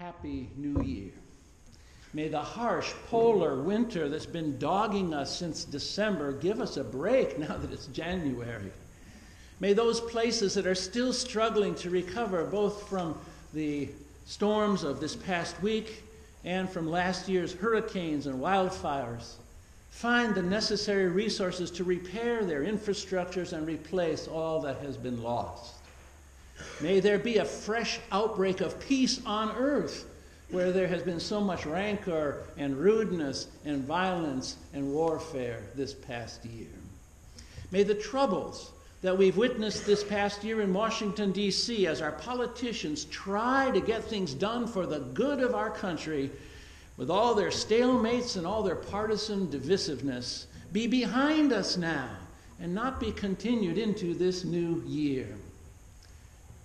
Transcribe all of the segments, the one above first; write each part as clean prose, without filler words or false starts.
Happy New Year. May the harsh polar winter that's been dogging us since December give us a break now that it's January. May those places that are still struggling to recover both from the storms of this past week and from last year's hurricanes and wildfires find the necessary resources to repair their infrastructures and replace all that has been lost. May there be a fresh outbreak of peace on earth where there has been so much rancor and rudeness and violence and warfare this past year. May the troubles that we've witnessed this past year in Washington, D.C., as our politicians try to get things done for the good of our country, with all their stalemates and all their partisan divisiveness, be behind us now and not be continued into this new year.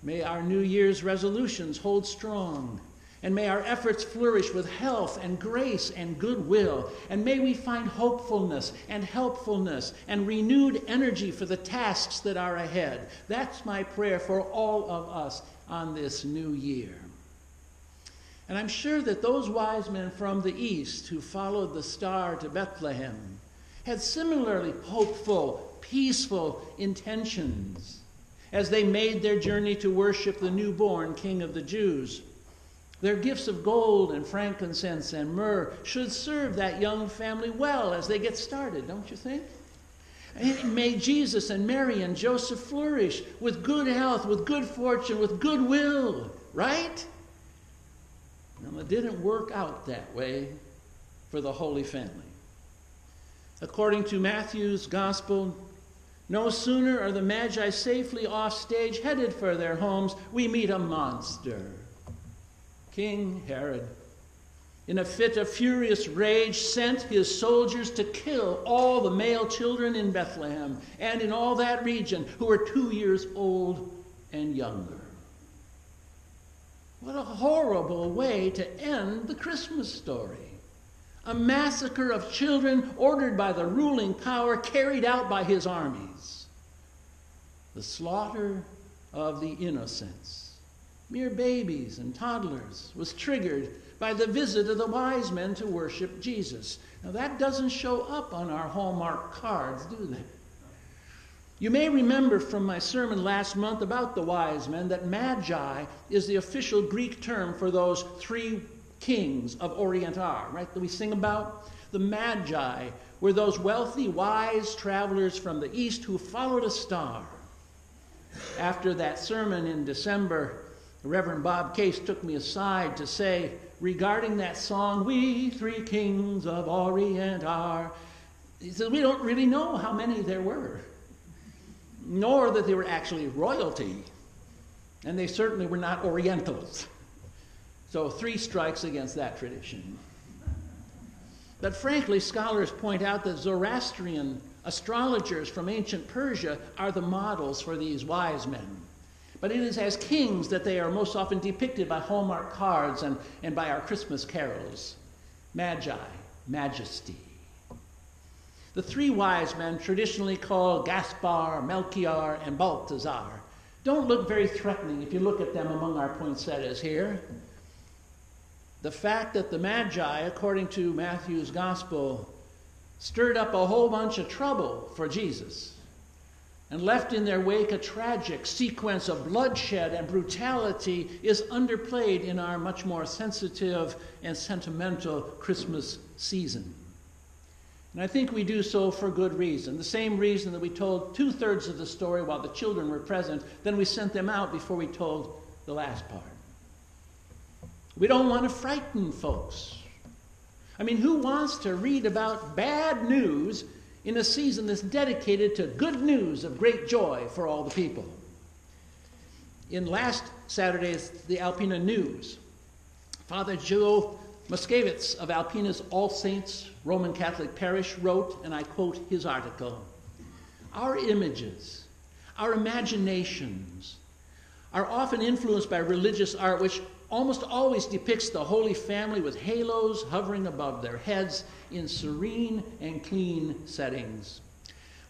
May our New Year's resolutions hold strong, and may our efforts flourish with health and grace and goodwill, and may we find hopefulness and helpfulness and renewed energy for the tasks that are ahead. That's my prayer for all of us on this new year. And I'm sure that those wise men from the east who followed the star to Bethlehem had similarly hopeful, peaceful intentions as they made their journey to worship the newborn King of the Jews. Their gifts of gold and frankincense and myrrh should serve that young family well as they get started, don't you think? And may Jesus and Mary and Joseph flourish with good health, with good fortune, with goodwill, right? Now, it didn't work out that way for the Holy Family. According to Matthew's Gospel, no sooner are the Magi safely off stage, headed for their homes, we meet a monster. King Herod, in a fit of furious rage, sent his soldiers to kill all the male children in Bethlehem and in all that region who were 2 years old and younger. What a horrible way to end the Christmas story. A massacre of children ordered by the ruling power, carried out by his armies. The slaughter of the innocents, mere babies and toddlers, was triggered by the visit of the wise men to worship Jesus. Now that doesn't show up on our Hallmark cards, do they? You may remember from my sermon last month about the wise men that Magi is the official Greek term for those three kings of Orient are, right, that we sing about. The Magi were those wealthy, wise travelers from the east who followed a star. After that sermon in December, Reverend Bob Case took me aside to say, regarding that song, "We three kings of Orient are," he said, we don't really know how many there were, nor that they were actually royalty, and they certainly were not Orientals. So 3 strikes against that tradition. But frankly, scholars point out that Zoroastrian astrologers from ancient Persia are the models for these wise men. But it is as kings that they are most often depicted by Hallmark cards and by our Christmas carols. Magi, majesty. The 3 wise men, traditionally called Gaspar, Melchior, and Balthazar, don't look very threatening if you look at them among our poinsettias here. The fact that the Magi, according to Matthew's Gospel, stirred up a whole bunch of trouble for Jesus and left in their wake a tragic sequence of bloodshed and brutality is underplayed in our much more sensitive and sentimental Christmas season. And I think we do so for good reason. The same reason that we told 2/3 of the story while the children were present, then we sent them out before we told the last part. We don't want to frighten folks. I mean, who wants to read about bad news in a season that's dedicated to good news of great joy for all the people? In last Saturday's The Alpena News, Father Joe Moskowitz of Alpena's All Saints Roman Catholic Parish wrote, and I quote his article, "Our images, our imaginations are often influenced by religious art which almost always depicts the Holy Family with halos hovering above their heads in serene and clean settings.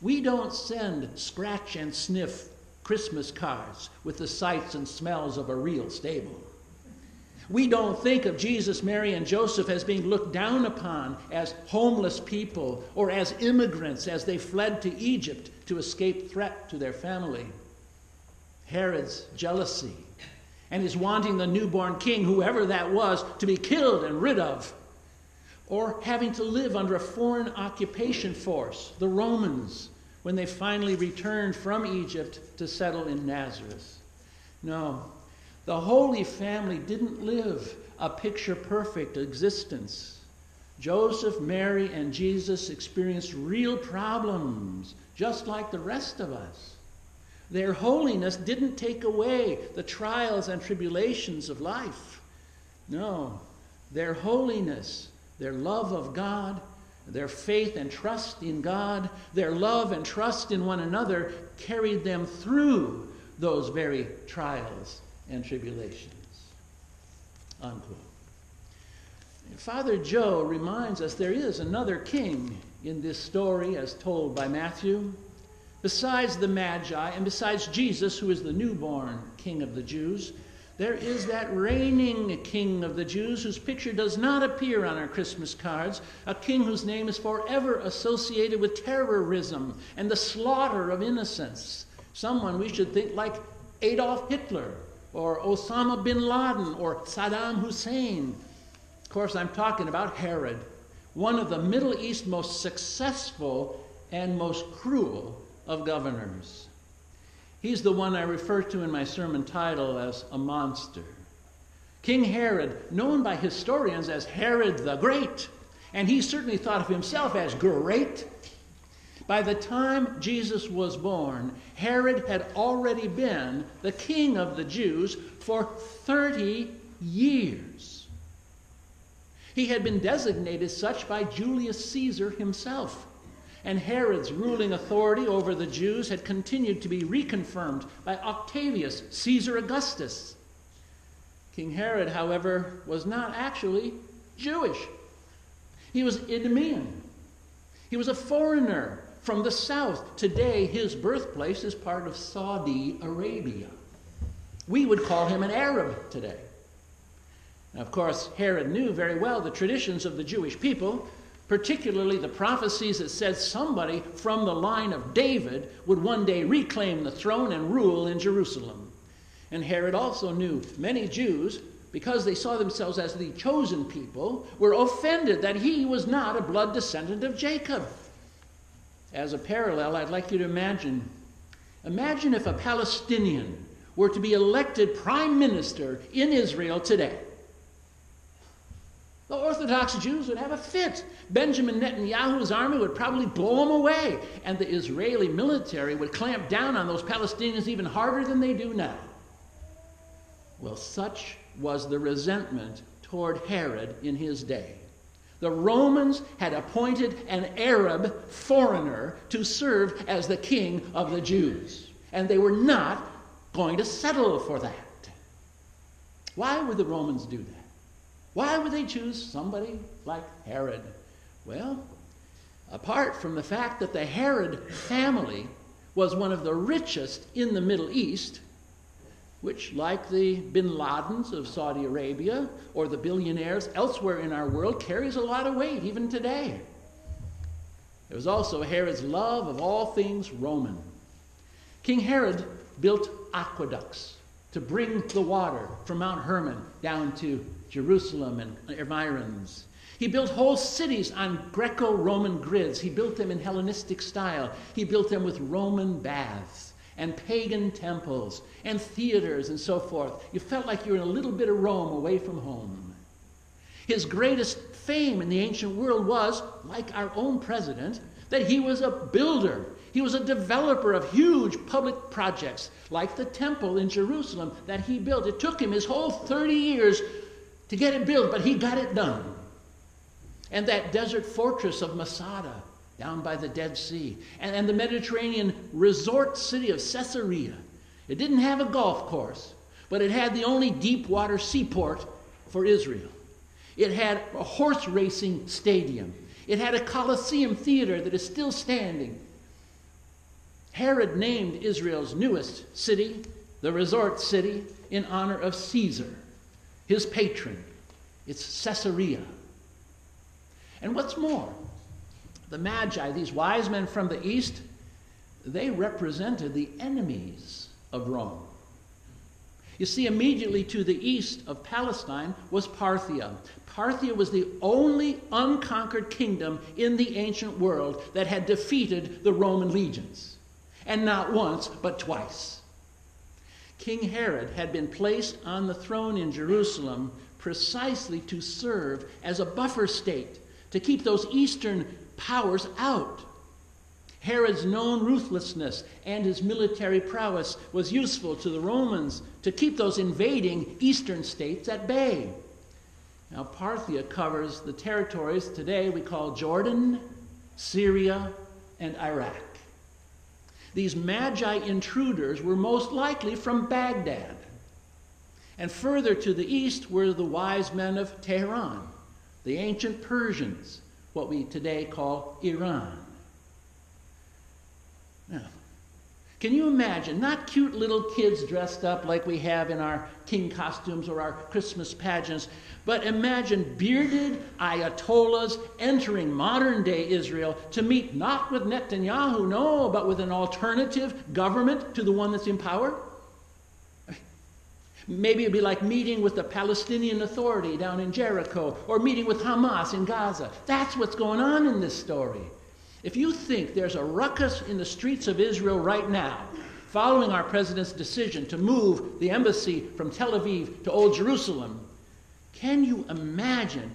We don't send scratch and sniff Christmas cards with the sights and smells of a real stable. We don't think of Jesus, Mary, and Joseph as being looked down upon as homeless people or as immigrants as they fled to Egypt to escape threat to their family. Herod's jealousy and his wanting the newborn king, whoever that was, to be killed and rid of, or having to live under a foreign occupation force, the Romans, when they finally returned from Egypt to settle in Nazareth. No, the Holy Family didn't live a picture-perfect existence. Joseph, Mary, and Jesus experienced real problems, just like the rest of us. Their holiness didn't take away the trials and tribulations of life. No, their holiness, their love of God, their faith and trust in God, their love and trust in one another carried them through those very trials and tribulations. Unquote. Father Joe reminds us there is another king in this story as told by Matthew. Besides the Magi and besides Jesus, who is the newborn king of the Jews, there is that reigning king of the Jews whose picture does not appear on our Christmas cards, a king whose name is forever associated with terrorism and the slaughter of innocents. Someone we should think like Adolf Hitler or Osama bin Laden or Saddam Hussein. Of course, I'm talking about Herod, one of the Middle East's most successful and most cruel of governors. He's the one I refer to in my sermon title as a monster. King Herod, known by historians as Herod the Great, and he certainly thought of himself as great. By the time Jesus was born, Herod had already been the king of the Jews for 30 years. He had been designated such by Julius Caesar himself. And Herod's ruling authority over the Jews had continued to be reconfirmed by Octavius, Caesar Augustus. King Herod, however, was not actually Jewish. He was Idumean. He was a foreigner from the south. Today, his birthplace is part of Saudi Arabia. We would call him an Arab today. Now, of course, Herod knew very well the traditions of the Jewish people, particularly the prophecies that said somebody from the line of David would one day reclaim the throne and rule in Jerusalem. And Herod also knew many Jews, because they saw themselves as the chosen people, were offended that he was not a blood descendant of Jacob. As a parallel, I'd like you to imagine if a Palestinian were to be elected prime minister in Israel today. The Orthodox Jews would have a fit. Benjamin Netanyahu's army would probably blow them away. And the Israeli military would clamp down on those Palestinians even harder than they do now. Well, such was the resentment toward Herod in his day. The Romans had appointed an Arab foreigner to serve as the king of the Jews. And they were not going to settle for that. Why would the Romans do that? Why would they choose somebody like Herod? Well, apart from the fact that the Herod family was one of the richest in the Middle East, which, like the bin Ladens of Saudi Arabia or the billionaires elsewhere in our world, carries a lot of weight even today. There was also Herod's love of all things Roman. King Herod built aqueducts to bring the water from Mount Hermon down to Jerusalem and environs. He built whole cities on Greco-Roman grids. He built them in Hellenistic style. He built them with Roman baths and pagan temples and theaters and so forth. You felt like you were in a little bit of Rome away from home. His greatest fame in the ancient world was, like our own president, that he was a builder. He was a developer of huge public projects, like the temple in Jerusalem that he built. It took him his whole 30 years to get it built, but he got it done. And that desert fortress of Masada, down by the Dead Sea, and the Mediterranean resort city of Caesarea. It didn't have a golf course, but it had the only deep water seaport for Israel. It had a horse racing stadium. It had a Colosseum theater that is still standing. Herod named Israel's newest city, the resort city, in honor of Caesar, his patron. It's Caesarea. And what's more, the Magi, these wise men from the east, they represented the enemies of Rome. You see, immediately to the east of Palestine was Parthia. Parthia was the only unconquered kingdom in the ancient world that had defeated the Roman legions. And not once, but twice. King Herod had been placed on the throne in Jerusalem precisely to serve as a buffer state, to keep those eastern powers out. Herod's known ruthlessness and his military prowess was useful to the Romans to keep those invading eastern states at bay. Now, Parthia covers the territories today we call Jordan, Syria, and Iraq. These Magi intruders were most likely from Baghdad. And further to the east were the wise men of Tehran, the ancient Persians, what we today call Iran. Now, can you imagine, not cute little kids dressed up like we have in our king costumes or our Christmas pageants, but imagine bearded ayatollahs entering modern-day Israel to meet not with Netanyahu, no, but with an alternative government to the one that's in power? Maybe it'd be like meeting with the Palestinian Authority down in Jericho or meeting with Hamas in Gaza. That's what's going on in this story. If you think there's a ruckus in the streets of Israel right now, following our president's decision to move the embassy from Tel Aviv to Old Jerusalem, can you imagine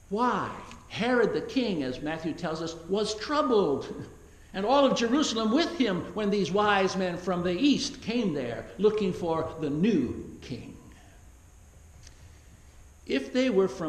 why Herod the king, as Matthew tells us, was troubled, and all of Jerusalem with him when these wise men from the east came there looking for the new king? If they were from